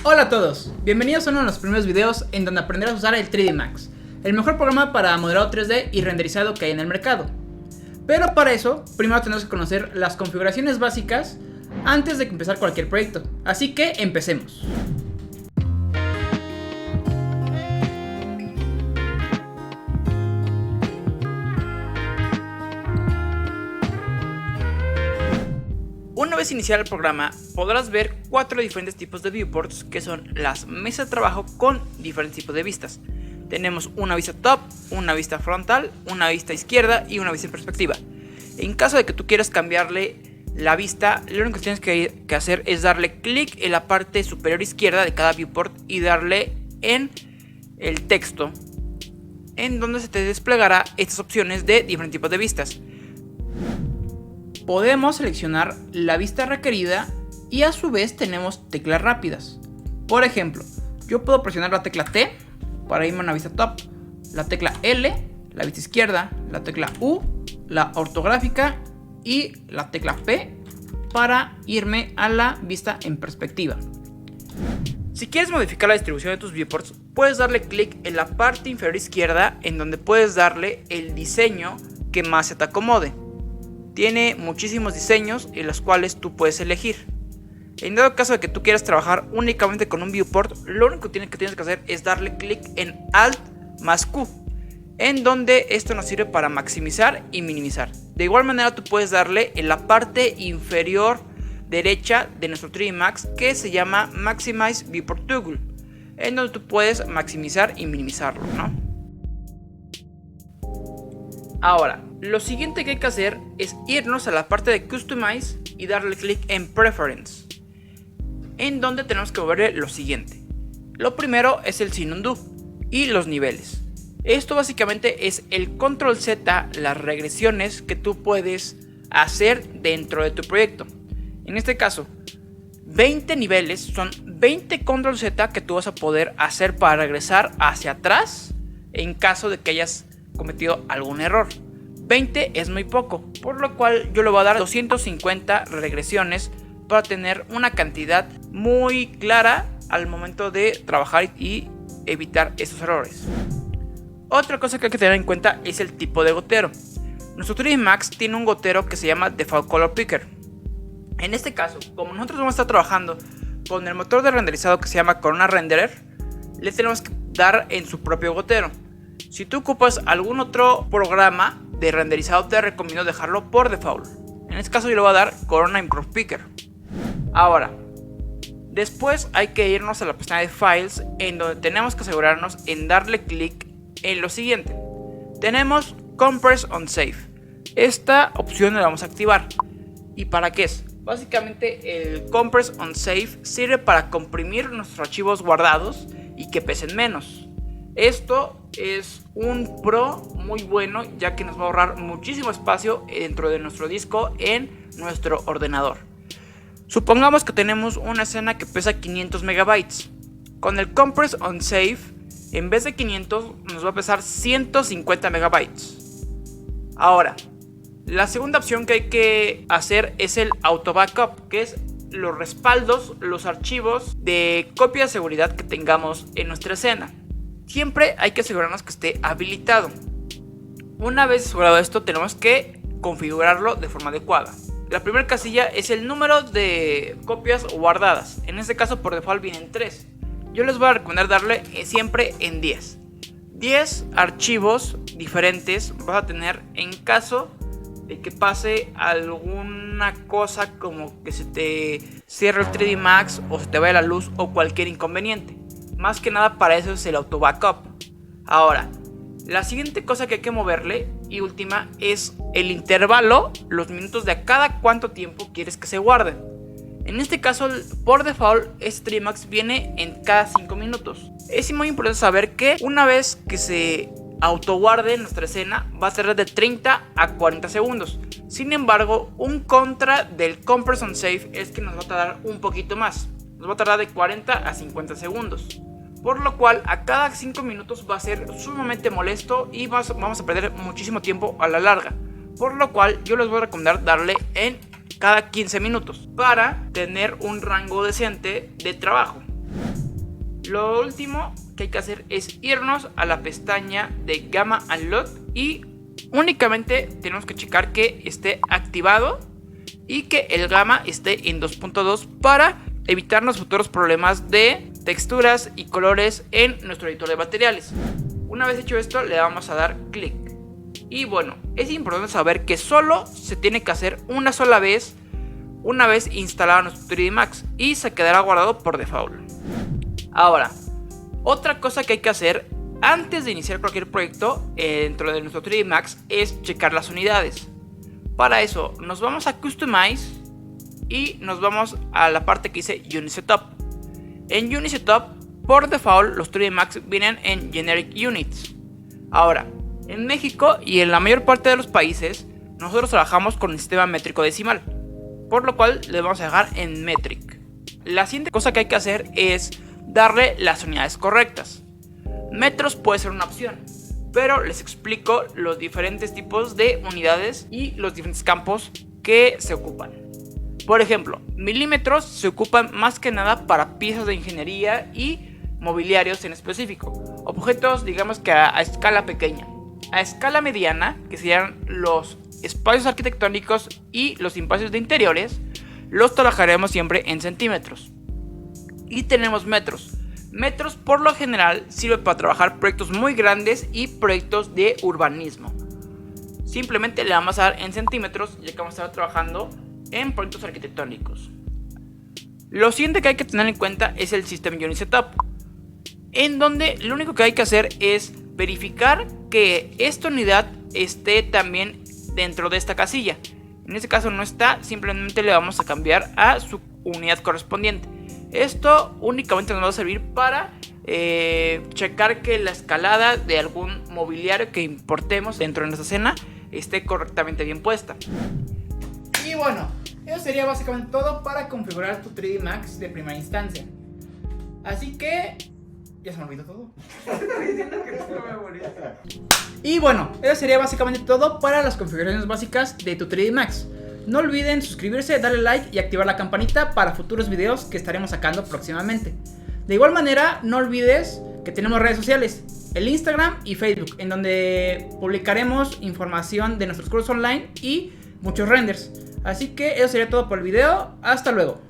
Hola a todos, bienvenidos a uno de los primeros videos en donde aprenderás a usar el 3D Max, el mejor programa para modelado 3D y renderizado que hay en el mercado. Pero para eso, primero tenemos que conocer las configuraciones básicas antes de empezar cualquier proyecto, así que empecemos. Una vez iniciado el programa, podrás ver 4 diferentes tipos de viewports, que son las mesas de trabajo con diferentes tipos de vistas. Tenemos una vista top, una vista frontal, una vista izquierda y una vista en perspectiva. En caso de que tú quieras cambiarle la vista, lo único que tienes que hacer es darle clic en la parte superior izquierda de cada viewport y darle en el texto, en donde se te desplegará estas opciones de diferentes tipos de vistas. Podemos seleccionar la vista requerida y a su vez tenemos teclas rápidas. Por ejemplo, yo puedo presionar la tecla T para irme a una vista top, la tecla L, la vista izquierda, la tecla U, la ortográfica y la tecla P para irme a la vista en perspectiva. Si quieres modificar la distribución de tus viewports, puedes darle clic en la parte inferior izquierda, en donde puedes darle el diseño que más se te acomode. Tiene muchísimos diseños en los cuales tú puedes elegir. En dado caso de que tú quieras trabajar únicamente con un viewport, lo único que tienes que hacer es darle clic en Alt más Q, en donde esto nos sirve para maximizar y minimizar. De igual manera tú puedes darle en la parte inferior derecha de nuestro 3D Max, que se llama Maximize Viewport Toggle, en donde tú puedes maximizar y minimizarlo, ¿no? Ahora, lo siguiente que hay que hacer es irnos a la parte de Customize y darle clic en Preference, en donde tenemos que moverle lo siguiente. Lo primero es el Sin Undo y los niveles. Esto básicamente es el Control Z, las regresiones que tú puedes hacer dentro de tu proyecto. En este caso, 20 niveles son 20 Control Z que tú vas a poder hacer para regresar hacia atrás en caso de que hayas cometido algún error. 20 es muy poco, por lo cual yo le voy a dar 250 regresiones para tener una cantidad muy clara al momento de trabajar y evitar esos errores. Otra cosa que hay que tener en cuenta es el tipo de gotero. Nuestro 3D Max tiene un gotero que se llama Default Color Picker. En este caso, como nosotros vamos a estar trabajando con el motor de renderizado que se llama Corona Renderer, le tenemos que dar en su propio gotero. Si tú ocupas algún otro programa de renderizado, te recomiendo dejarlo por default. En este caso yo le voy a dar Corona Improve Picker. Ahora, después hay que irnos a la pestaña de Files, en donde tenemos que asegurarnos en darle clic en lo siguiente. Tenemos Compress on Save. Esta opción la vamos a activar. ¿Y para qué es? Básicamente el Compress on Save sirve para comprimir nuestros archivos guardados y que pesen menos. Esto es un pro muy bueno, ya que nos va a ahorrar muchísimo espacio dentro de nuestro disco en nuestro ordenador. Supongamos que tenemos una escena que pesa 500 megabytes. Con el Compress on Save, en vez de 500 nos va a pesar 150 megabytes. Ahora, la segunda opción que hay que hacer es el Auto Backup, que es los respaldos, los archivos de copia de seguridad que tengamos en nuestra escena. Siempre hay que asegurarnos que esté habilitado. Una vez asegurado esto, tenemos que configurarlo de forma adecuada. La primera casilla es el número de copias guardadas. En este caso por default vienen 3. Yo les voy a recomendar darle siempre en 10. 10 archivos diferentes vas a tener en caso de que pase alguna cosa, como que se te cierre el 3D Max o se te vaya la luz o cualquier inconveniente. Más que nada para eso es el Auto Backup. Ahora, la siguiente cosa que hay que moverle y última es el intervalo, los minutos de a cada cuánto tiempo quieres que se guarden. En este caso, por default, este 3D Max viene en cada 5 minutos. Es muy importante saber que una vez que se autoguarde nuestra escena, va a tardar de 30 a 40 segundos. Sin embargo, un contra del Compress on Save es que nos va a tardar un poquito más. Nos va a tardar de 40 a 50 segundos. Por lo cual a cada 5 minutos va a ser sumamente molesto y vamos a perder muchísimo tiempo a la larga. Por lo cual yo les voy a recomendar darle en cada 15 minutos para tener un rango decente de trabajo. Lo último que hay que hacer es irnos a la pestaña de Gamma Unlock y únicamente tenemos que checar que esté activado y que el gamma esté en 2.2 para evitarnos futuros problemas de texturas y colores en nuestro editor de materiales. Una vez hecho esto, le vamos a dar clic. Y bueno, es importante saber que solo se tiene que hacer una sola vez, una vez instalado nuestro 3D Max, y se quedará guardado por default. Ahora, otra cosa que hay que hacer antes de iniciar cualquier proyecto dentro de nuestro 3D Max es checar las unidades. Para eso nos vamos a Customize y nos vamos a la parte que dice Unit Setup. En Unit Setup, por default, los 3D Max vienen en Generic Units. Ahora, en México y en la mayor parte de los países, nosotros trabajamos con un sistema métrico decimal, por lo cual le vamos a dejar en Metric. La siguiente cosa que hay que hacer es darle las unidades correctas. Metros puede ser una opción, pero les explico los diferentes tipos de unidades y los diferentes campos que se ocupan. Por ejemplo, milímetros se ocupan más que nada para piezas de ingeniería y mobiliarios en específico. Objetos, digamos que a escala pequeña. A escala mediana, que serían los espacios arquitectónicos y los espacios de interiores, los trabajaremos siempre en centímetros. Y tenemos metros. Metros por lo general sirve para trabajar proyectos muy grandes y proyectos de urbanismo. Simplemente le vamos a dar en centímetros, ya que vamos a estar trabajando en proyectos arquitectónicos. Lo siguiente que hay que tener en cuenta es el System Unit Setup, en donde lo único que hay que hacer es verificar que esta unidad esté también dentro de esta casilla. En este caso no está, simplemente le vamos a cambiar a su unidad correspondiente. Esto únicamente nos va a servir para checar que la escalada de algún mobiliario que importemos dentro de nuestra escena esté correctamente bien puesta. Y bueno, eso sería básicamente todo para configurar tu 3D Max de primera instancia. Así que ya se me olvidó todo. Y bueno, eso sería básicamente todo para las configuraciones básicas de tu 3D Max. No olviden suscribirse, darle like y activar la campanita para futuros videos que estaremos sacando próximamente. De igual manera, no olvides que tenemos redes sociales, el Instagram y Facebook, en donde publicaremos información de nuestros cursos online y muchos renders. Así que eso sería todo por el video. Hasta luego.